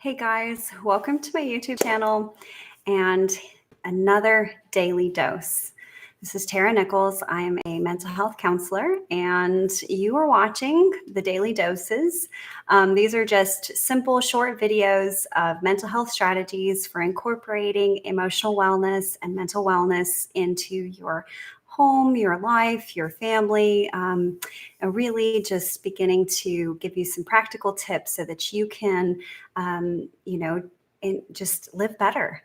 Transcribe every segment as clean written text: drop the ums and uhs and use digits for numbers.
Hey guys, welcome to my YouTube channel and another daily dose. This is Tara Nichols. I am a mental health counselor and you are watching the daily doses. These are just simple short videos of mental health strategies for incorporating emotional wellness and mental wellness into your home, your life, your family, and really just beginning to give you some practical tips so that you can and just live better.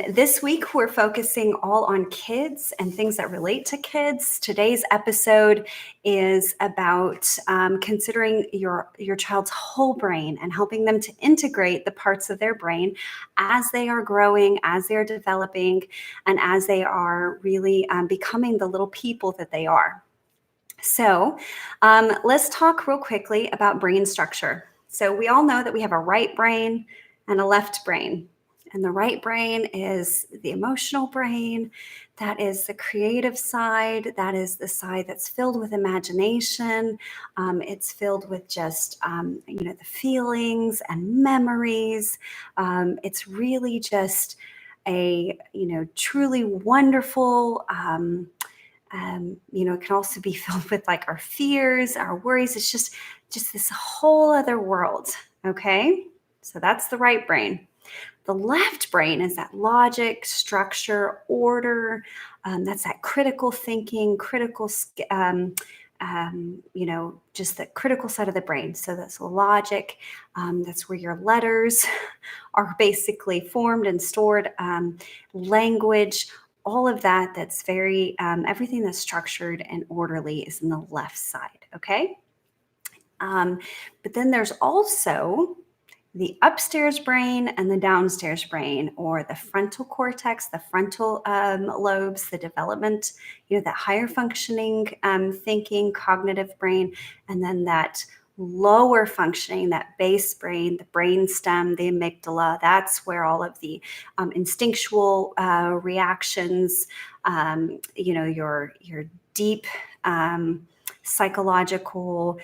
This week, we're focusing all on kids and things that relate to kids. Today's episode is about considering your child's whole brain and helping them to integrate the parts of their brain as they are growing, as they're developing, and as they are really becoming the little people that they are. So let's talk real quickly about brain structure. So we all know that we have a right brain and a left brain. And the right brain is the emotional brain. That is the creative side. That is the side that's filled with imagination. It's filled with just, the feelings and memories. It's really just a, truly wonderful, it can also be filled with like our fears, our worries. It's just this whole other world. Okay. So that's the right brain. The left brain is that logic, structure, order. That's that critical thinking, just the critical side of the brain. So that's logic. That's where your letters are basically formed and stored. Language, all of that. That's very, everything that's structured and orderly is in the left side. Okay. But then there's also the upstairs brain and the downstairs brain, or the frontal cortex, the frontal lobes, the development, that higher functioning thinking, cognitive brain, and then that lower functioning, that base brain, the brain stem, the amygdala. That's where all of the instinctual reactions, your deep psychological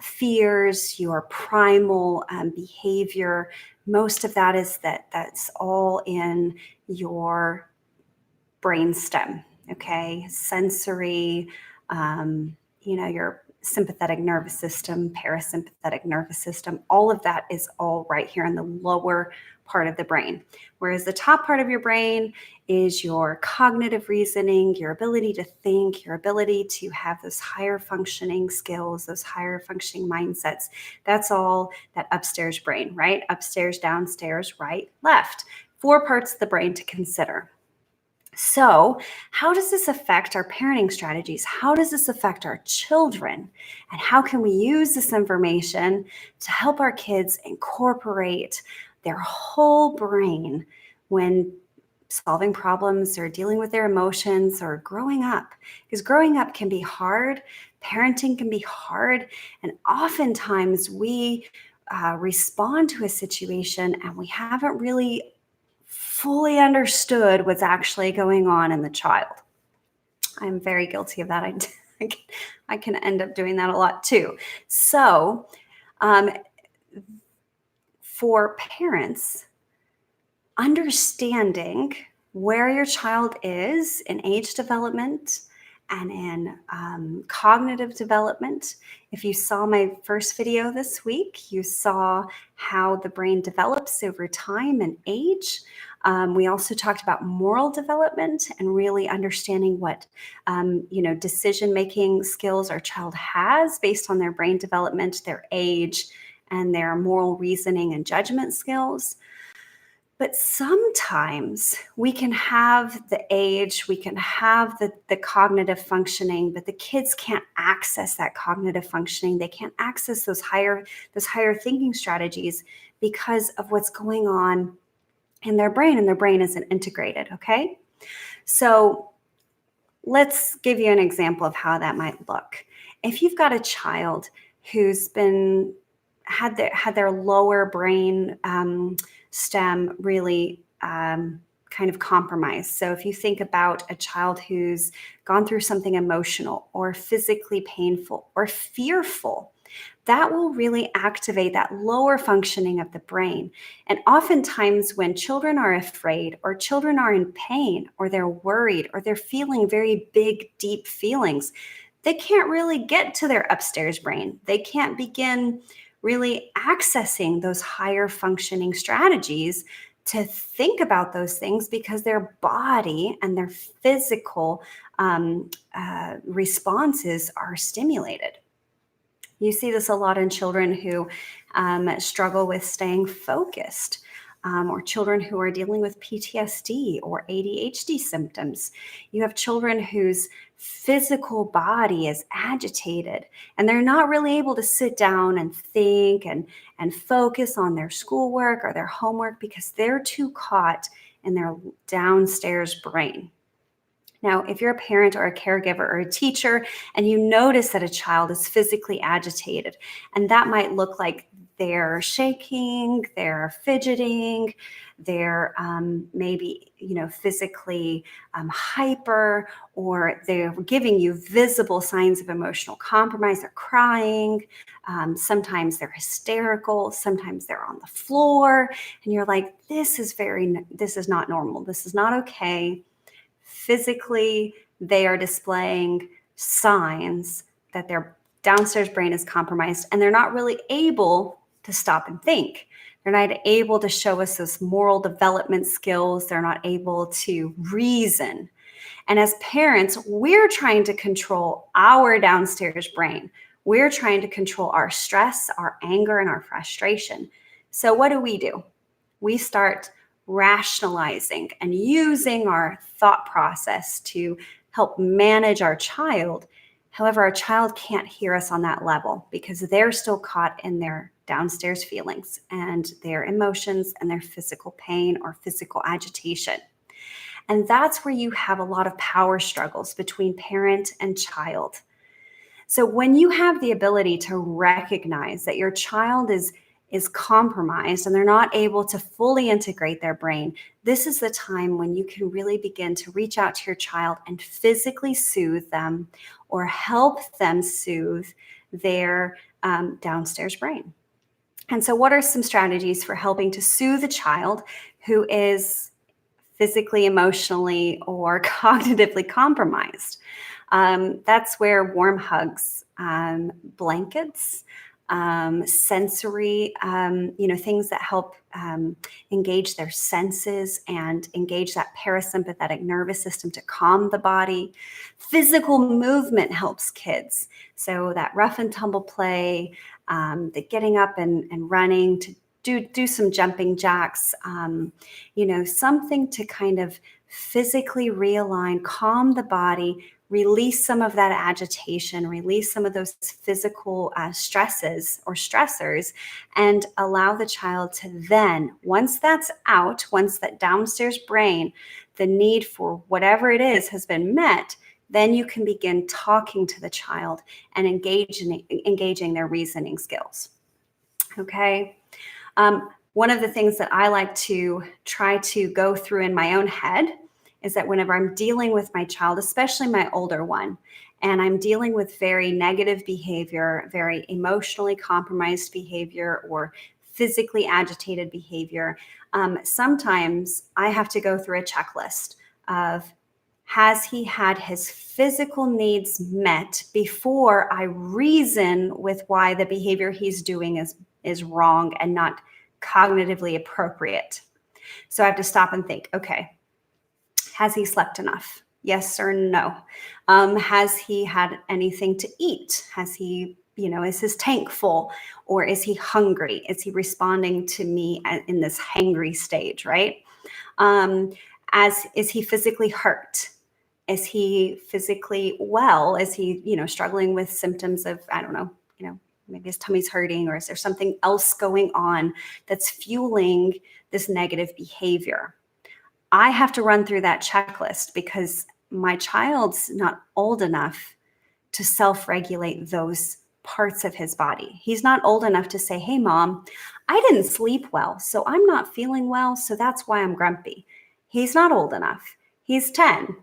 fears, your primal behavior. Most of that is that's all in your brain stem. Okay, sensory, your sympathetic nervous system, parasympathetic nervous system, all of that is all right here in the lower part of the brain. Whereas the top part of your brain is your cognitive reasoning, your ability to think, your ability to have those higher functioning skills, those higher functioning mindsets. That's all that upstairs brain, right? Upstairs, downstairs, right, left. 4 parts of the brain to consider. So, how does this affect our parenting strategies? How does this affect our children? And how can we use this information to help our kids incorporate their whole brain when solving problems or dealing with their emotions or growing up? Because growing up can be hard, parenting can be hard, and oftentimes we respond to a situation and we haven't really fully understood what's actually going on in the child. I'm very guilty of that. I can end up doing that a lot too. So for parents, understanding where your child is in age development and in cognitive development. If you saw my first video this week, you saw how the brain develops over time and age. We also talked about moral development and really understanding what, decision-making skills our child has based on their brain development, their age, and their moral reasoning and judgment skills. But sometimes we can have the age, we can have the cognitive functioning, but the kids can't access that cognitive functioning. They can't access those higher thinking strategies because of what's going on in their brain, and their brain isn't integrated, okay? So let's give you an example of how that might look. If you've got a child who's had their lower brain stem really kind of compromised. So if you think about a child who's gone through something emotional or physically painful or fearful, that will really activate that lower functioning of the brain. And oftentimes, when children are afraid, or children are in pain, or they're worried, or they're feeling very big, deep feelings, they can't really get to their upstairs brain. They can't begin really accessing those higher functioning strategies to think about those things, because their body and their physical responses are stimulated. You see this a lot in children who struggle with staying focused, or children who are dealing with PTSD or ADHD symptoms. You have children whose physical body is agitated, and they're not really able to sit down and think and focus on their schoolwork or their homework, because they're too caught in their downstairs brain. Now, if you're a parent or a caregiver or a teacher and you notice that a child is physically agitated, and that might look like they're shaking, they're fidgeting, they're maybe physically hyper, or they're giving you visible signs of emotional compromise. They're crying, sometimes they're hysterical, sometimes they're on the floor, and you're like, this is not normal. This is not okay. Physically, they are displaying signs that their downstairs brain is compromised, and they're not really able to stop and think. They're not able to show us those moral development skills. They're not able to reason. And as parents, we're trying to control our downstairs brain. We're trying to control our stress, our anger, and our frustration. So what do? We start rationalizing and using our thought process to help manage our child. However, our child can't hear us on that level, because they're still caught in their downstairs feelings and their emotions and their physical pain or physical agitation. And that's where you have a lot of power struggles between parent and child. So when you have the ability to recognize that your child is compromised and they're not able to fully integrate their brain, this is the time when you can really begin to reach out to your child and physically soothe them, or help them soothe their downstairs brain. And so what are some strategies for helping to soothe a child who is physically, emotionally, or cognitively compromised? That's where warm hugs, blankets, sensory, things that help engage their senses and engage that parasympathetic nervous system to calm the body. Physical movement helps kids. So that rough and tumble play, the getting up and running, to do some jumping jacks, something to kind of physically realign, calm the body, release some of that agitation, release some of those physical stresses or stressors, and allow the child to then, once that's out, once that downstairs brain, the need for whatever it is has been met, then you can begin talking to the child and engaging their reasoning skills. Okay. One of the things that I like to try to go through in my own head is that whenever I'm dealing with my child, especially my older one, and I'm dealing with very negative behavior, very emotionally compromised behavior, or physically agitated behavior, sometimes I have to go through a checklist of, has he had his physical needs met before I reason with why the behavior he's doing is wrong and not cognitively appropriate? So I have to stop and think, okay, has he slept enough? Yes or no? Has he had anything to eat? Has he, is his tank full, or is he hungry? Is he responding to me in this hangry stage, right? Is he physically hurt? Is he physically well? Is he, struggling with symptoms of, I don't know, maybe his tummy's hurting, or is there something else going on that's fueling this negative behavior? I have to run through that checklist, because my child's not old enough to self-regulate those parts of his body. He's not old enough to say, hey, Mom, I didn't sleep well, so I'm not feeling well, so that's why I'm grumpy. He's not old enough. He's 10.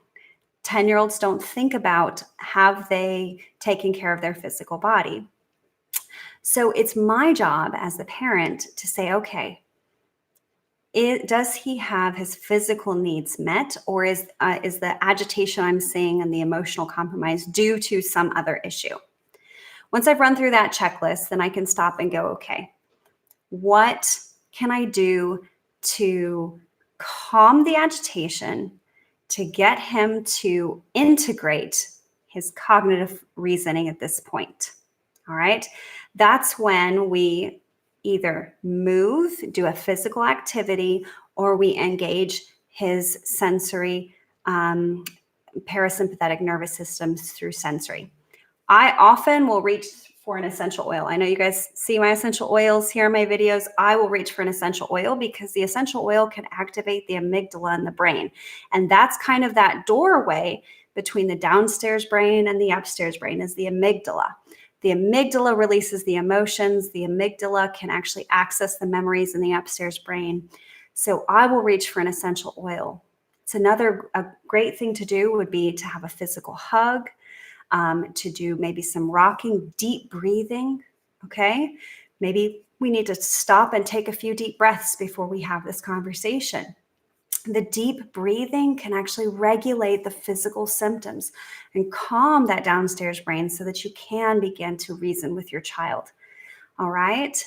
10-year-olds don't think about, have they taken care of their physical body? So it's my job as the parent to say, okay, does he have his physical needs met, or is the agitation I'm seeing and the emotional compromise due to some other issue? Once I've run through that checklist, then I can stop and go, okay, what can I do to calm the agitation, to get him to integrate his cognitive reasoning at this point? All right. That's when we either move, do a physical activity, or we engage his sensory parasympathetic nervous systems through sensory. I often will reach for an essential oil. I know you guys see my essential oils here in my videos. I will reach for an essential oil because the essential oil can activate the amygdala in the brain. And that's kind of that doorway between the downstairs brain and the upstairs brain is the amygdala. The amygdala releases the emotions. The amygdala can actually access the memories in the upstairs brain. So I will reach for an essential oil. It's a great thing to do would be to have a physical hug, to do maybe some rocking, deep breathing, okay? Maybe we need to stop and take a few deep breaths before we have this conversation. The deep breathing can actually regulate the physical symptoms and calm that downstairs brain so that you can begin to reason with your child, all right?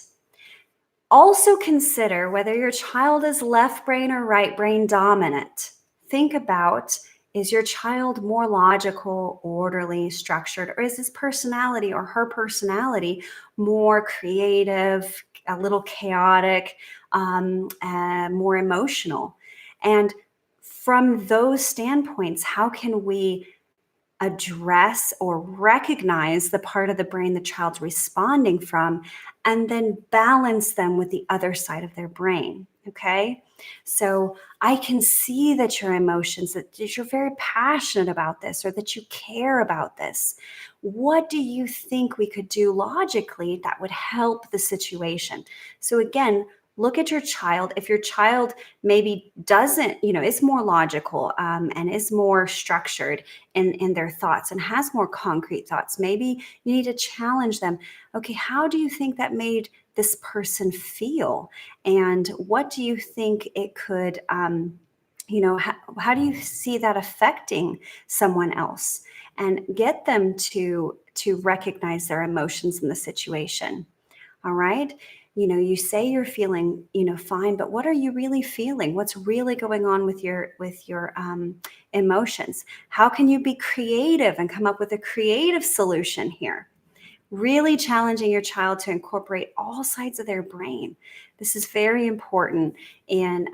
Also consider whether your child is left brain or right brain dominant. Think about, is your child more logical, orderly, structured, or is his personality or her personality more creative, a little chaotic, more emotional? And from those standpoints, how can we address or recognize the part of the brain the child's responding from, and then balance them with the other side of their brain? Okay. So I can see that your emotions, that you're very passionate about this or that you care about this. What do you think we could do logically that would help the situation? So again, look at your child. If your child maybe doesn't, is more logical and is more structured in their thoughts and has more concrete thoughts, maybe you need to challenge them. Okay, how do you think that made this person feel? And what do you think it could, how do you see that affecting someone else? And get them to recognize their emotions in the situation. All right. You say you're feeling, fine, but what are you really feeling? What's really going on with your emotions? How can you be creative and come up with a creative solution here? Really challenging your child to incorporate all sides of their brain. This is very important in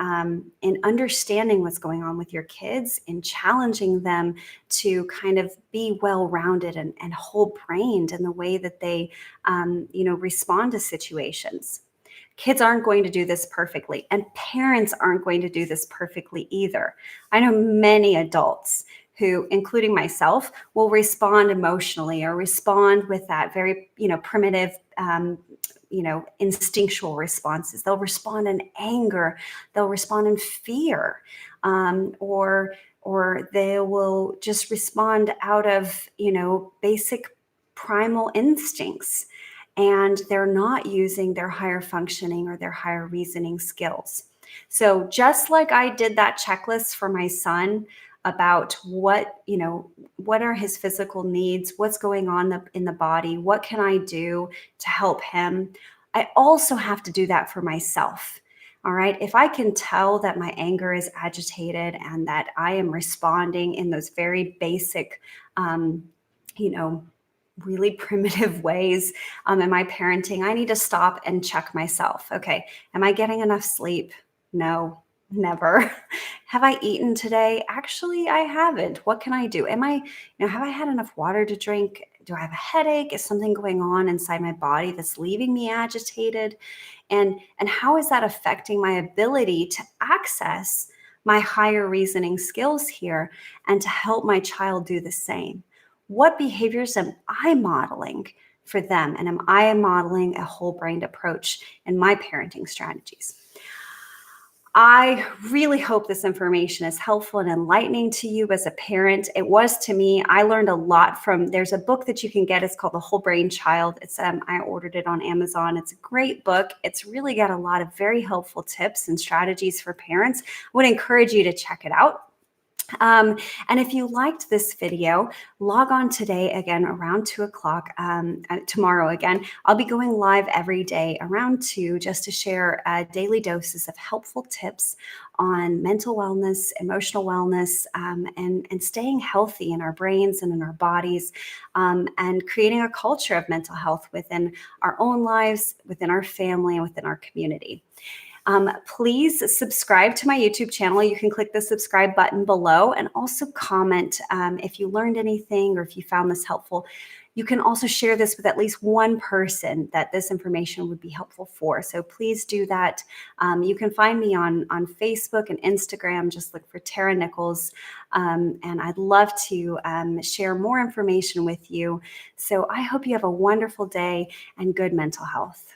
understanding what's going on with your kids and challenging them to kind of be well-rounded and whole-brained in the way that they, respond to situations. Kids aren't going to do this perfectly, and parents aren't going to do this perfectly either. I know many adults who, including myself, will respond emotionally or respond with that very, primitive, instinctual responses. They'll respond in anger. They'll respond in fear, or they will just respond out of, basic primal instincts, and they're not using their higher functioning or their higher reasoning skills. So just like I did that checklist for my son about what are his physical needs, what's going on in the body, what can I do to help him, I also have to do that for myself. All right. If I can tell that my anger is agitated and that I am responding in those very basic, really primitive ways in my parenting, I need to stop and check myself. Okay. Am I getting enough sleep? No, never. Have I eaten today? Actually, I haven't. What can I do? Have I had enough water to drink? Do I have a headache? Is something going on inside my body that's leaving me agitated? And how is that affecting my ability to access my higher reasoning skills here and to help my child do the same? What behaviors am I modeling for them? And am I modeling a whole-brained approach in my parenting strategies? I really hope this information is helpful and enlightening to you as a parent. It was to me. I learned a lot from, there's a book that you can get. It's called The Whole Brain Child. I ordered it on Amazon. It's a great book. It's really got a lot of very helpful tips and strategies for parents. I would encourage you to check it out. And if you liked this video, log on today again around 2 o'clock, tomorrow again. I'll be going live every day around 2 just to share daily doses of helpful tips on mental wellness, emotional wellness, and staying healthy in our brains and in our bodies, and creating a culture of mental health within our own lives, within our family, and within our community. Please subscribe to my YouTube channel. You can click the subscribe button below and also comment if you learned anything or if you found this helpful. You can also share this with at least one person that this information would be helpful for. So please do that. You can find me on Facebook and Instagram. Just look for Tara Nichols. And I'd love to share more information with you. So I hope you have a wonderful day and good mental health.